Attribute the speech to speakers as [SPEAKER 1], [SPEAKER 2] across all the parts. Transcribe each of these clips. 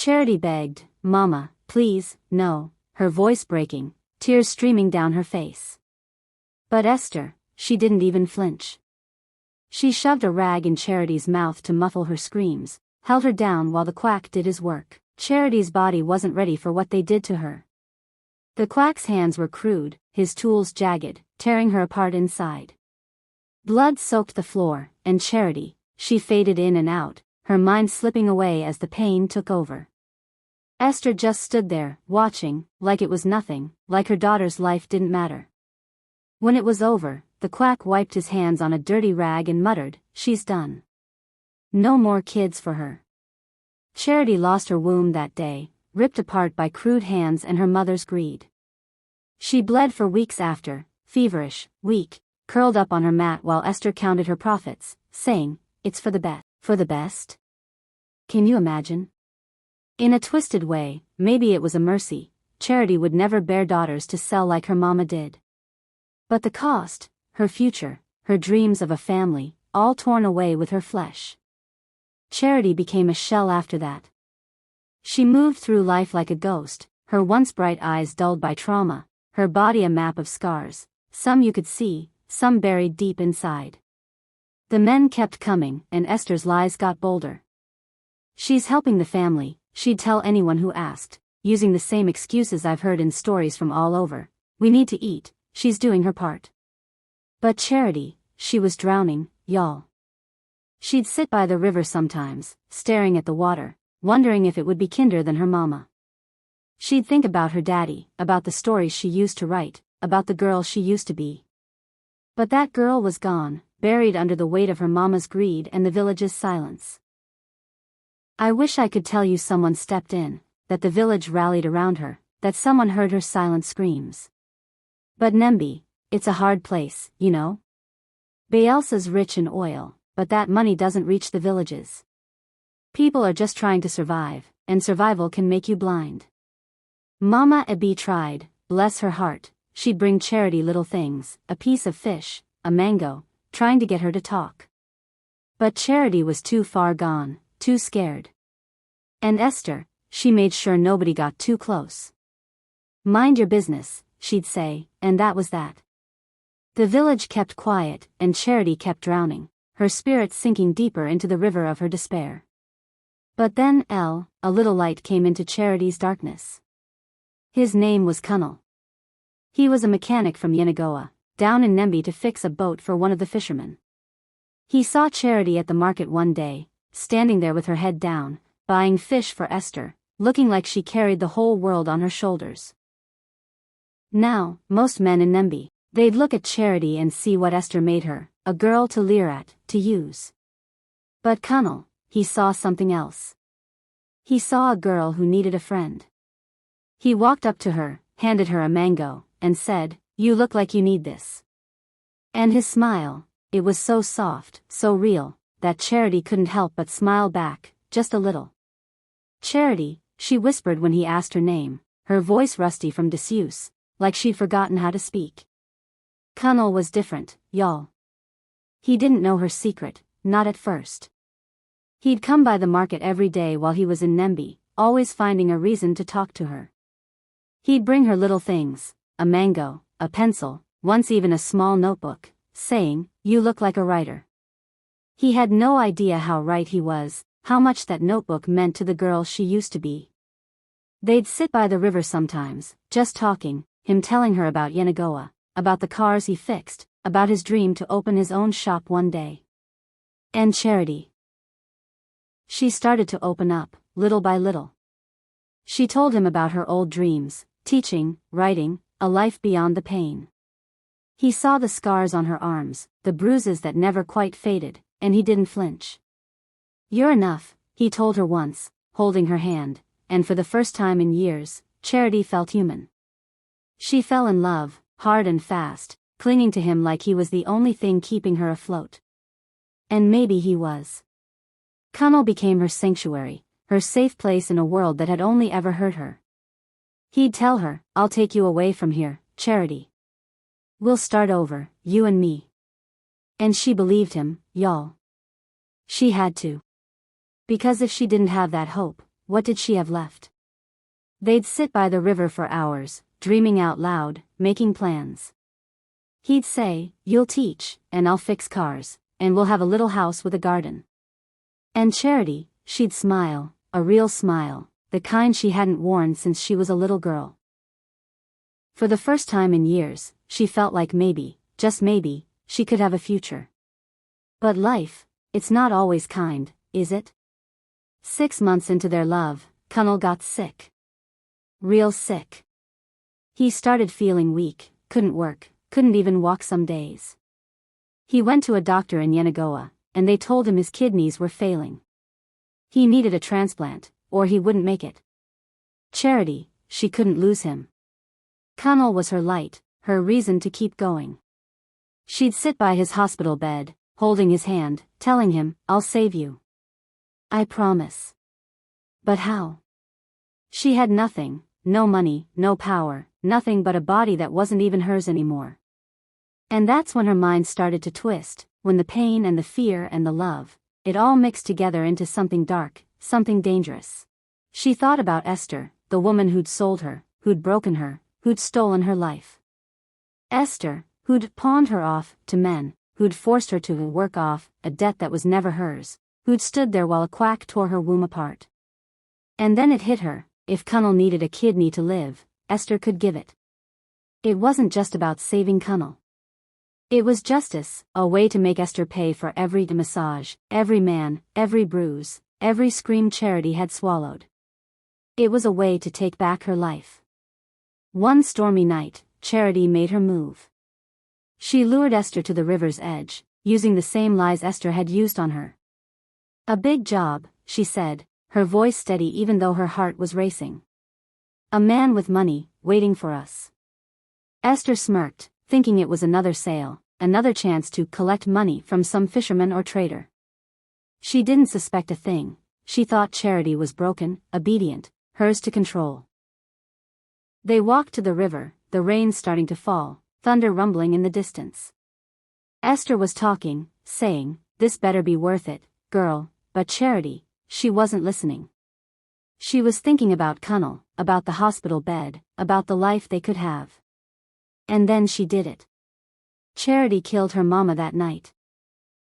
[SPEAKER 1] Charity begged, "Mama, please, no," her voice breaking, tears streaming down her face. But Esther, she didn't even flinch. She shoved a rag in Charity's mouth to muffle her screams, held her down while the quack did his work. Charity's body wasn't ready for what they did to her. The quack's hands were crude, his tools jagged, tearing her apart inside. Blood soaked the floor, and Charity, she faded in and out, her mind slipping away as the pain took over. Esther just stood there, watching, like it was nothing, like her daughter's life didn't matter. When it was over, the quack wiped his hands on a dirty rag and muttered, "She's done. No more kids for her." Charity lost her womb that day, ripped apart by crude hands and her mother's greed. She bled for weeks after, feverish, weak, curled up on her mat while Esther counted her profits, saying, "It's for the best." For the best? Can you imagine? In a twisted way, maybe it was a mercy. Charity would never bear daughters to sell like her mama did. But the cost, her future, her dreams of a family, all torn away with her flesh. Charity became a shell after that. She moved through life like a ghost, her once bright eyes dulled by trauma, her body a map of scars, some you could see, some buried deep inside. The men kept coming, and Esther's lies got bolder. "She's helping the family," she'd tell anyone who asked, using the same excuses I've heard in stories from all over. "We need to eat, she's doing her part." But Charity, she was drowning, y'all. She'd sit by the river sometimes, staring at the water, wondering if it would be kinder than her mama. She'd think about her daddy, about the stories she used to write, about the girl she used to be. But that girl was gone, buried under the weight of her mama's greed and the village's silence. I wish I could tell you someone stepped in, that the village rallied around her, that someone heard her silent screams. But Nembe, it's a hard place, you know? Bielsa's rich in oil, but that money doesn't reach the villages. People are just trying to survive, and survival can make you blind. Mama Abi tried, bless her heart, she'd bring Charity little things, a piece of fish, a mango, trying to get her to talk. But Charity was too far gone, too scared. And Esther, she made sure nobody got too close. "Mind your business," she'd say, and that was that. The village kept quiet, and Charity kept drowning, her spirit sinking deeper into the river of her despair. But then a little light came into Charity's darkness. His name was Kunnel. He was a mechanic from Yenagoa, down in Nembe to fix a boat for one of the fishermen. He saw Charity at the market one day, standing there with her head down, buying fish for Esther, looking like she carried the whole world on her shoulders. Now, most men in Nembe, they'd look at Charity and see what Esther made her, a girl to leer at, to use. But Kunnel, he saw something else. He saw a girl who needed a friend. He walked up to her, handed her a mango, and said, "You look like you need this." And his smile, it was so soft, so real, that Charity couldn't help but smile back, just a little. "Charity," she whispered when he asked her name, her voice rusty from disuse, like she'd forgotten how to speak. Kunnel was different, y'all. He didn't know her secret, not at first. He'd come by the market every day while he was in Nembe, always finding a reason to talk to her. He'd bring her little things, a mango, a pencil, once even a small notebook, saying, "You look like a writer." He had no idea how right he was, how much that notebook meant to the girl she used to be. They'd sit by the river sometimes, just talking, him telling her about Yenagoa, about the cars he fixed, about his dream to open his own shop one day. And Charity. She started to open up, little by little. She told him about her old dreams, teaching, writing, a life beyond the pain. He saw the scars on her arms, the bruises that never quite faded, and he didn't flinch. "You're enough," he told her once, holding her hand, and for the first time in years, Charity felt human. She fell in love, hard and fast, clinging to him like he was the only thing keeping her afloat. And maybe he was. Kunnel became her sanctuary, her safe place in a world that had only ever hurt her. He'd tell her, "I'll take you away from here, Charity. We'll start over, you and me." And she believed him, y'all. She had to. Because if she didn't have that hope, what did she have left? They'd sit by the river for hours, dreaming out loud, making plans. He'd say, "You'll teach, and I'll fix cars, and we'll have a little house with a garden." And Charity, she'd smile, a real smile, the kind she hadn't worn since she was a little girl. For the first time in years, she felt like maybe, just maybe, she could have a future. But life, it's not always kind, is it? 6 months into their love, Connell got sick. Real sick. He started feeling weak, couldn't work, couldn't even walk some days. He went to a doctor in Yenagoa, and they told him his kidneys were failing. He needed a transplant, or he wouldn't make it. Charity, she couldn't lose him. Connell was her light, her reason to keep going. She'd sit by his hospital bed, holding his hand, telling him, "I'll save you. I promise." But how? She had nothing, no money, no power, nothing but a body that wasn't even hers anymore. And that's when her mind started to twist, when the pain and the fear and the love, it all mixed together into something dark, something dangerous. She thought about Esther, the woman who'd sold her, who'd broken her, who'd stolen her life. Esther, who'd pawned her off to men, who'd forced her to work off a debt that was never hers, who'd stood there while a quack tore her womb apart. And then it hit her, if Connell needed a kidney to live, Esther could give it. It wasn't just about saving Connell. It was justice, a way to make Esther pay for every massage, every man, every bruise, every scream Charity had swallowed. It was a way to take back her life. One stormy night, Charity made her move. She lured Esther to the river's edge, using the same lies Esther had used on her. "A big job," she said, her voice steady even though her heart was racing. "A man with money, waiting for us." Esther smirked, thinking it was another sale, another chance to collect money from some fisherman or trader. She didn't suspect a thing. She thought Charity was broken, obedient, hers to control. They walked to the river, the rain starting to fall, thunder rumbling in the distance. Esther was talking, saying, "This better be worth it, girl," but Charity, she wasn't listening. She was thinking about Connell, about the hospital bed, about the life they could have. And then she did it. Charity killed her mama that night.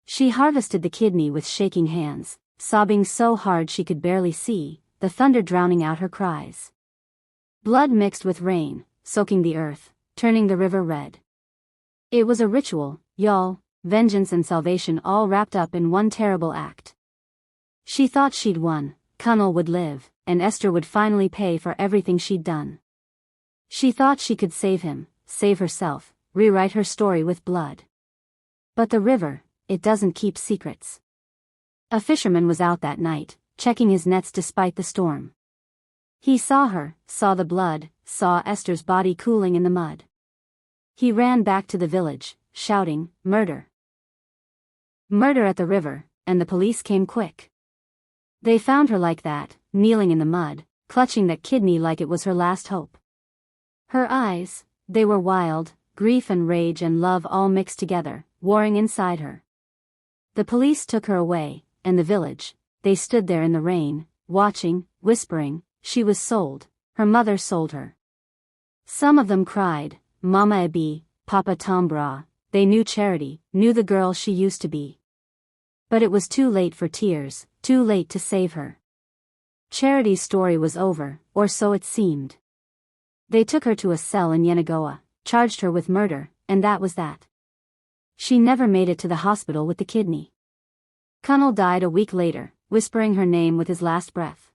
[SPEAKER 1] She harvested the kidney with shaking hands, sobbing so hard she could barely see, the thunder drowning out her cries. Blood mixed with rain, soaking the earth, turning the river red. It was a ritual, y'all, vengeance and salvation all wrapped up in one terrible act. She thought she'd won, Connell would live, and Esther would finally pay for everything she'd done. She thought she could save him, save herself, rewrite her story with blood. But the river, it doesn't keep secrets. A fisherman was out that night, checking his nets despite the storm. He saw her, saw the blood, saw Esther's body cooling in the mud. He ran back to the village, shouting, "Murder! Murder at the river," and the police came quick. They found her like that, kneeling in the mud, clutching that kidney like it was her last hope. Her eyes, they were wild, grief and rage and love all mixed together, warring inside her. The police took her away, and the village, they stood there in the rain, watching, whispering, she was sold, her mother sold her. Some of them cried, "Mama Ebi, Papa Tombra," they knew Charity, knew the girl she used to be. But it was too late for tears, too late to save her. Charity's story was over, or so it seemed. They took her to a cell in Yenagoa, charged her with murder, and that was that. She never made it to the hospital with the kidney. Connell died a week later, whispering her name with his last breath.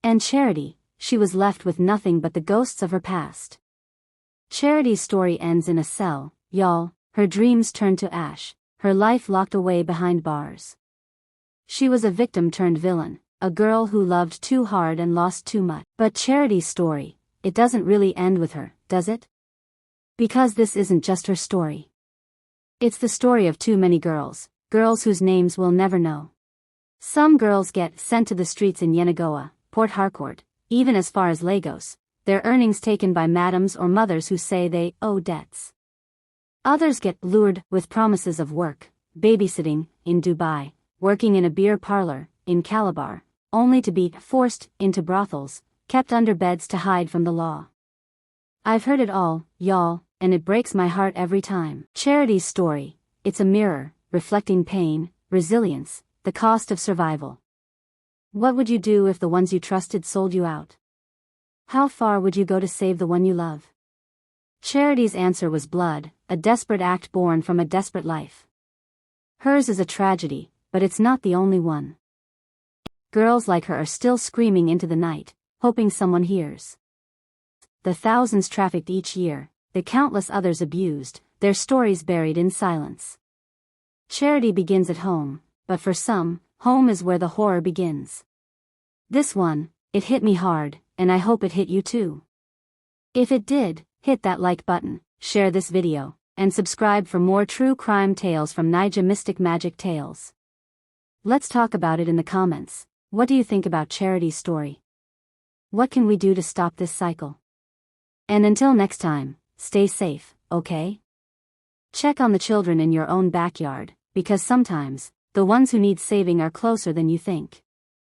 [SPEAKER 1] And Charity, she was left with nothing but the ghosts of her past. Charity's story ends in a cell, y'all, her dreams turned to ash, her life locked away behind bars. She was a victim turned villain, a girl who loved too hard and lost too much. But Charity's story, it doesn't really end with her, does it? Because this isn't just her story. It's the story of too many girls, girls whose names we'll never know. Some girls get sent to the streets in Yenagoa, Port Harcourt, even as far as Lagos, their earnings taken by madams or mothers who say they owe debts. Others get lured with promises of work, babysitting, in Dubai, working in a beer parlor, in Calabar, only to be forced into brothels, kept under beds to hide from the law. I've heard it all, y'all, and it breaks my heart every time. Charity's story, it's a mirror, reflecting pain, resilience, the cost of survival. What would you do if the ones you trusted sold you out? How far would you go to save the one you love? Charity's answer was blood, a desperate act born from a desperate life. Hers is a tragedy, but it's not the only one. Girls like her are still screaming into the night, hoping someone hears. The thousands trafficked each year, the countless others abused, their stories buried in silence. Charity begins at home, but for some, home is where the horror begins. This one, it hit me hard, and I hope it hit you too. If it did, hit that like button, share this video, and subscribe for more true crime tales from Naija Mystic Magic Tales. Let's talk about it in the comments. What do you think about Charity's story? What can we do to stop this cycle? And until next time, stay safe, okay? Check on the children in your own backyard, because sometimes, the ones who need saving are closer than you think.